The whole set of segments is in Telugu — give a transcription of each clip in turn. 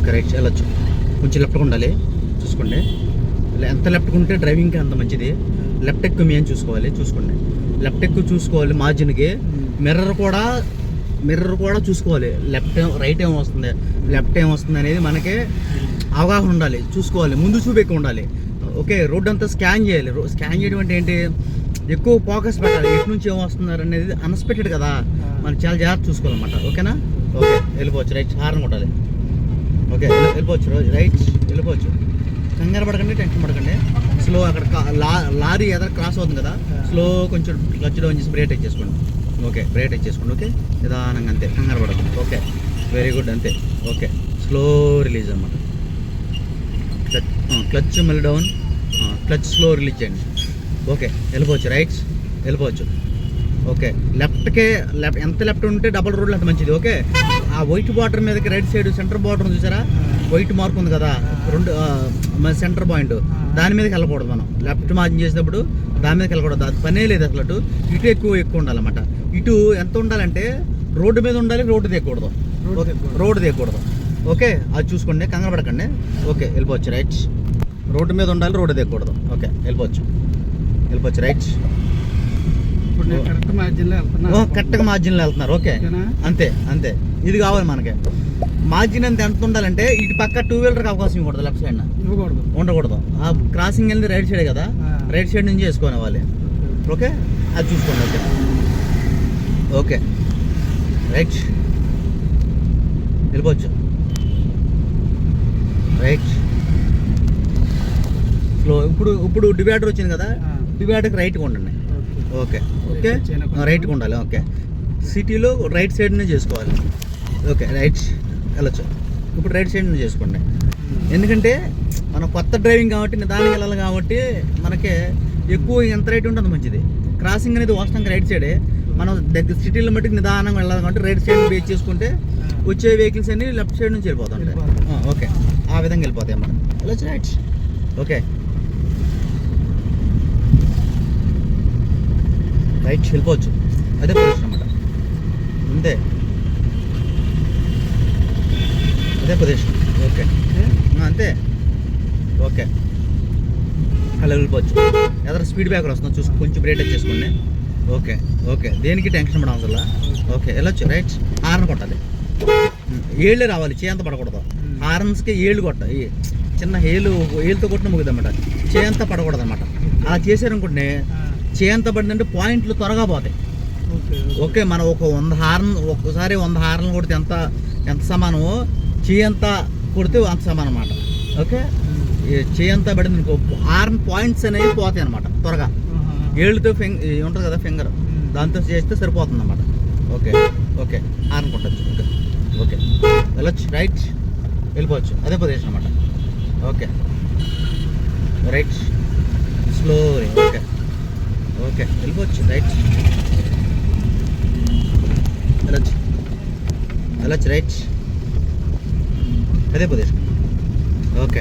ఓకే రైట్ వెళ్ళొచ్చు. కొంచెం లెఫ్ట్గా ఉండాలి చూసుకోండి. ఎంత లెఫ్ట్గా ఉంటే డ్రైవింగ్కి అంత మంచిది. లెఫ్ట్ ఎక్కువ మేము చూసుకోండి. లెఫ్ట్ ఎక్కువ చూసుకోవాలి మార్జిన్కి. మిర్రర్ కూడా చూసుకోవాలి. రైట్ ఏం వస్తుంది లెఫ్ట్ ఏం వస్తుంది అనేది మనకి అవగాహన ఉండాలి. చూసుకోవాలి, ముందు చూపు ఎక్కువ ఉండాలి. ఓకే, రోడ్ అంతా స్కాన్ చేయాలి. స్కాన్ చేయడం అంటే ఏంటి, ఎక్కువ ఫోకస్ పెట్టాలి. ఎటు నుంచి ఏం వస్తున్నారు అనేది అన్ఎక్స్పెక్టెడ్ కదా, మనం చాలా జాగ్రత్త చూసుకోవాలన్నమాట. ఓకేనా? ఓకే వెళ్ళిపోవచ్చు. రైట్ హార్న్ కొట్టాలి. ఓకే వెళ్ళిపోవచ్చు. రైట్ వెళ్ళిపోవచ్చు. కంగారు పడకండి, టెన్షన్ పడకండి. స్లో అక్కడ లారీ ఎదురు క్రాస్ అవుతుంది కదా, స్లో కొంచెం క్లచ్ డౌన్ చేసి బ్రేక్ చేసుకోండి. ఓకే బ్రేక్ చేసుకోండి. ఓకే నిదానంగా, అంతే, కంగారు పడకండి. ఓకే వెరీ గుడ్, అంతే. ఓకే స్లో రిలీజ్ అన్నమాట. క్లచ్ మళ్ళీ డౌన్, క్లచ్ స్లో రిలీజ్ చేయండి. ఓకే వెళ్ళిపోవచ్చు. రైట్స్ వెళ్ళిపోవచ్చు. ఓకే ఎంత లెఫ్ట్ ఉంటే డబుల్ రోడ్లు అంత మంచిది. ఓకే, ఆ వైట్ బార్డర్ మీదకి రైట్ సైడ్ సెంటర్ బార్డర్ చూసారా, వైట్ మార్క్ ఉంది కదా, రెండు సెంటర్ పాయింట్, దాని మీదకి వెళ్ళకూడదు. మనం లెఫ్ట్ మార్జిన్ చేసినప్పుడు దాని మీదకి వెళ్ళకూడదు. అది పనే లేదు అసలు. ఇటు ఎక్కువ ఉండాలన్నమాట. ఇటు ఎంత ఉండాలంటే రోడ్డు మీద ఉండాలి, రోడ్డు దిగకూడదు. రోడ్డు దిగకూడదు. ఓకే అది చూసుకోండి, కంగారు పడకండి. ఓకే వెళ్ళిపోవచ్చు. రైట్ రోడ్డు మీద ఉండాలి, రోడ్డు దిగకూడదు. ఓకే వెళ్ళిపోవచ్చు. రైట్ కరెక్ట్గా మార్జిన్లో వెళ్తున్నారు. ఓకే అంతే. ఇది కావాలి మనకి. మార్జిన్ ఎంత ఉండాలంటే ఇటు పక్క టూ వీలర్కి అవకాశం ఇవ్వకూడదు, లెఫ్ట్ సైడ్ ఉండకూడదు. ఆ క్రాసింగ్ వెళ్ళి రైట్ సైడ్ కదా, రైట్ సైడ్ నుంచి చేసుకోవాలి. ఓకే అది చూసుకోండి. ఓకే ఓకే రైట్ వెళ్ళిపోవచ్చు. Right slow. ఇప్పుడు డివైడర్ వచ్చింది కదా, డివైడర్కి రైట్గా ఉండండి. ఓకే రైట్గా ఉండాలి. ఓకే సిటీలో రైట్ సైడ్నే చేసుకోవాలి. ఓకే రైట్ వెళ్ళచ్చు. ఇప్పుడు రైట్ సైడ్ నుంచి చేసుకోండి. ఎందుకంటే మనం కొత్త డ్రైవింగ్ కాబట్టి నిదానంగా వెళ్ళాలి కాబట్టి మనకి ఎక్కువ ఎంత రైట్ ఉంటుంది మంచిది. క్రాసింగ్ అనేది వాస్తవంగా రైట్ సైడే. మనం దగ్గర సిటీలో మట్టుకు నిదానంగా వెళ్ళాలి కాబట్టి రైట్ సైడ్ బేస్ చేసుకుంటే వచ్చే వెహికల్స్ అన్ని లెఫ్ట్ సైడ్ నుంచి వెళ్ళిపోతుంటాయి. ఓకే ఆ విధంగా వెళ్ళిపోతాయి అన్నమాట. వెళ్ళచ్చు. రైట్ ఓకే రైట్ వెళ్ళిపోవచ్చు. అదే పొజిషన్ అన్నమాట. అదే పొజిషన్. ఓకే అంతే. ఓకే అలా వెళ్ళిపోవచ్చు. ఎదరు స్పీడ్ బ్రేకర్ వస్తుంది చూసి కొంచెం బ్రేక్ చేసుకోండి. ఓకే దేనికి టెన్షన్ పడ అవసరం. ఓకే వెళ్ళొచ్చు. రైట్ హార్న్ కొట్టాలి. ఏళ్ళే రావాలి, చేయంత పడకూడదు. హార్న్స్కి ఏళ్ళు కొట్టాలి. చిన్న ఏళ్ళతో కొట్టిన ముగిదన్నమాట, చేయంత పడకూడదు అనమాట. అలా చేశారనుకుంటే చేయంత పడిందంటే పాయింట్లు త్వరగా పోతాయి. ఓకే మనం ఒక్కసారి 100 హార్న్లు కొడితే ఎంత సమానమో చేయంత కొడితే అంత సమానం అన్నమాట. ఓకే చేయంత పడింది అనుకో, హార్న్ పాయింట్స్ అనేవి పోతాయి అనమాట త్వరగా. ఏళ్ళతో ఉంటుంది కదా ఫింగర్, దాంతో చేస్తే సరిపోతుంది అన్నమాట. ఓకే హార్న్ కొట్టచ్చు. ఓకే వెళ్ళొచ్చు. రైట్ వెళ్ళిపోవచ్చు. అదే పొజిషన్ అన్నమాట. Okay right slow. ఓకే వెళ్ళిపోవచ్చు. రైట్ వెళ్ళొచ్చు. రైట్ అదే పొజిషన్. ఓకే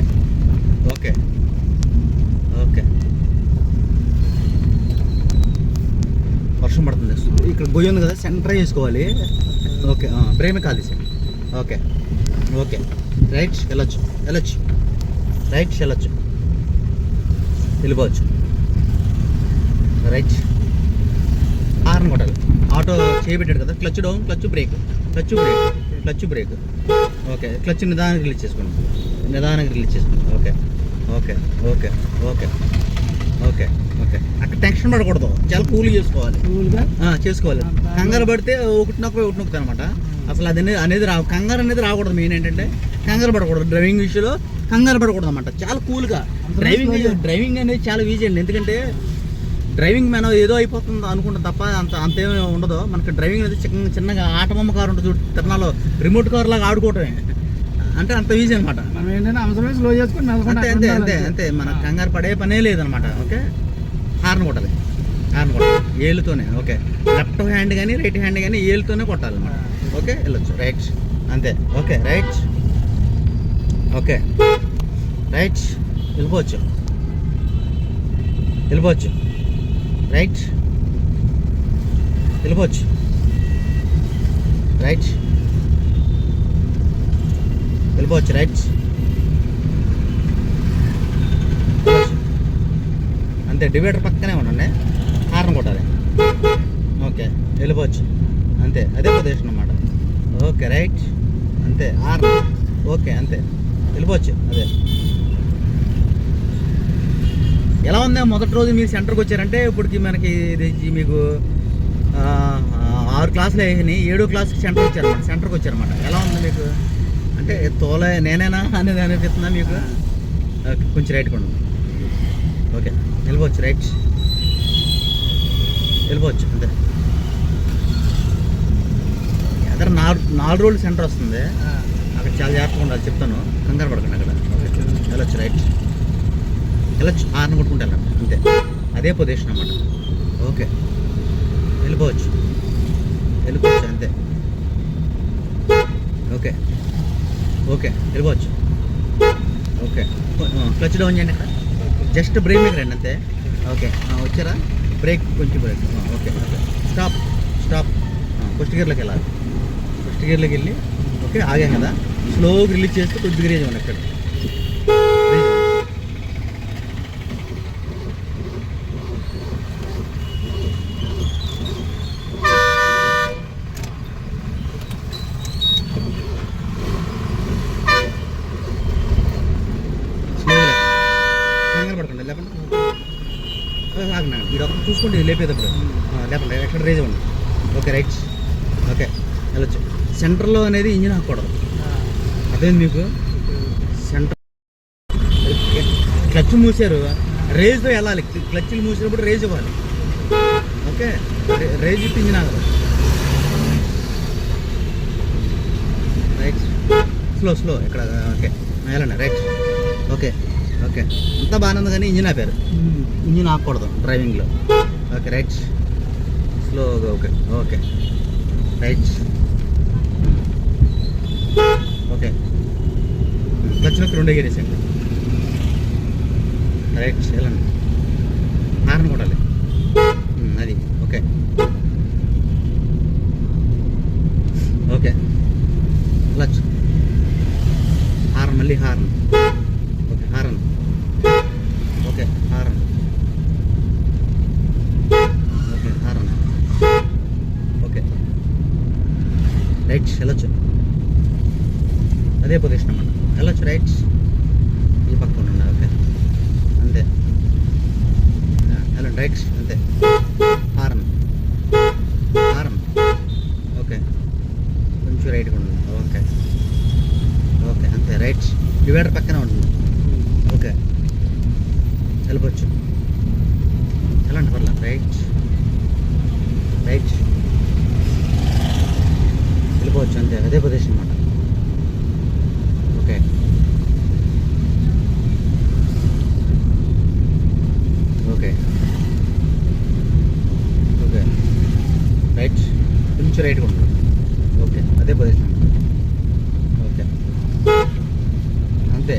వర్షం పడుతుంది. ఇక్కడ గొయ్యి ఉంది కదా, సెంటర్ చేసుకోవాలి. ఓకే బ్రేమే కాదు సార్. ఓకే రైట్ వెళ్ళొచ్చు. రైట్ వెళ్ళిపోవచ్చు. రైట్ హార్న్ కొట్టాలి. ఆటో చేయబెట్టాడు కదా, clutch down, clutch brake. Okay clutch నిదానంగా రిలీజ్ చేసుకోండి. ఓకే అక్కడ టెన్షన్ పడకూడదు, చాలా కూల్గా చేసుకోవాలి. కంగారు పడితే ఒకటి నొక్కుతా అనమాట. అసలు అనేది కంగారు అనేది రాకూడదు. మెయిన్ ఏంటంటే కంగారు పడకూడదు. డ్రైవింగ్ విషయంలో కంగారు పడకూడదు అనమాట. చాలా కూల్గా డ్రైవింగ్ అనేది చాలా ఈజీ అండి. ఎందుకంటే డ్రైవింగ్ మనం ఏదో అయిపోతుంది అనుకుంటాం తప్ప అంతేమీ ఉండదు. మనకి డ్రైవింగ్ అనేది చిన్నగా ఆటబొమ్మ కారు ఉంటుంది చూడు, తిరణాలో రిమోట్ కార్ లాగా ఆడుకోవటమే. అంటే అంత ఈజీ అనమాట. మనం ఏంటంటే అవసరమే స్లో చేసుకుని అంతే మన కంగారు పడే పనే లేదనమాట. ఓకే హార్న్ కొట్టాలి. ఏళ్ళతోనే. ఓకే లెఫ్ట్ హ్యాండ్ కానీ రైట్ హ్యాండ్ కానీ ఏళ్ళతోనే కొట్టాలన్నమాట. ఓకే వెళ్ళొచ్చు. రైట్ అంతే. ఓకే రైట్ వెళ్ళిపోవచ్చు. రైట్ వెళ్ళిపోవచ్చు. వెళ్ళిపోవచ్చు రైట్. అంతే, డివైడర్ పక్కనే ఉండండి, హార్న్ కొట్టాలి. ఓకే, వెళ్ళిపోవచ్చు అంతే, అదే పొజిషన్ అన్నమాట. ఓకే రైట్, అంతే హార్న్. ఓకే అంతే, వెళ్ళిపోవచ్చు. అదే ఎలా ఉందా మొదటి రోజు మీరు సెంటర్కి వచ్చారంటే ఇప్పటికి మనకి ఇది మీకు 6 క్లాసులు వేయని 7వ క్లాస్కి సెంటర్కి వచ్చారన్నమాట. ఎలా ఉంది మీకు? అంటే తోలే నేనేనా అనేది అనిపిస్తుందా మీకు? ఓకే, కొంచెం రైట్గా ఉండండి. ఓకే, వెళ్ళిపోవచ్చు రైట్, వెళ్ళిపోవచ్చు అంతే. ఎదర 4 రోజులు సెంటర్ వస్తుంది, అక్కడ చాలా జాగ్రత్తగా ఉండాలి, చెప్తాను, కంగారు పడకండి. అక్కడ వెళ్ళొచ్చు రైట్, వెళ్ళొచ్చు, హార్న్ కొట్టుకుంటూ వెళ్ళండి అంతే, అదే పొజిషన్ అన్నమాట. ఓకే, వెళ్ళిపోవచ్చు అంతే. ఓకే ఓకే, వెళ్ళిపోవచ్చు. ఓకే, క్లచ్ డౌన్ చేయండి, అక్కడ జస్ట్ బ్రేక్ మీద రండి అంతే. ఓకే, వచ్చారా? బ్రేక్, కొంచెం brake. Okay okay, stop. First గేర్లోకి వెళ్ళాలి, ఫస్ట్ గేర్లోకి వెళ్ళి ఓకే ఆగాం కదా, స్లోగా రిలీజ్ చేస్తే కొద్దిగా రేజ్ ఇవ్వండి. అక్కడ పడకండి, లేకుండా ఆగినా మీరు ఒకటి చూసుకోండి, లేపేటప్పుడు లేకుండా ఎక్కడ రేజ్ ఇవ్వండి. ఓకే రైట్, ఓకే వెళ్ళొచ్చు. సెంటర్లో అనేది ఇంజిన్ ఆకూడదు, అదేంది మీకు? సెంటర్ క్లచ్ మూసారు, రేజ్తో వెళ్ళాలి. క్లచ్లు మూసినప్పుడు రేజ్ ఇవ్వాలి. ఓకే, రేజ్ ఇస్తే ఇంజిన్ ఆగదు. రైట్, స్లో ఇక్కడ. ఓకే, వెళ్ళండి రైట్. ఓకే ఓకే, అంతా బాగానే ఉంది కానీ ఇంజిన్ ఆపారు. ఇంజిన్ ఆకూడదు డ్రైవింగ్లో. ఓకే రైట్, స్లోగా. Okay okay right. Okay, clutch నొక్కి 2 గేర్ వేసేయండి. రైట్, వెళ్ళండి, హార్న్ కొట్టాలి. అది ఓకే ఓకే, క్లచ్, హార్న్, మళ్ళీ horn. Okay horn, okay horn, okay horn. Okay right, వెళ్ళొచ్చు, అదే పొజిషన్ అన్నమాట. వెళ్ళొచ్చు రైట్, ఈ పక్క ఉండండి. ఓకే అంతే, వెళ్ళండి రైట్ అంతే, హార్న్. ఓకే, కొంచెం రైట్గా ఉండండి. ఓకే ఓకే అంతే రైట్, డివైడర్ పక్కనే ఉంటుంది. ఓకే, వెళ్ళిపోవచ్చు, వెళ్ళండి పర్లేదు. రైట్ వెళ్ళిపోవచ్చు అంతే, అదే పొజిషన్ అన్నమాట. ఓకే ఓకే ఓకే రైట్, కొంచెం రైట్గా ఉంటుంది. ఓకే, అదే పొజిషన్ అన్నమాట. ఓకే అంతే.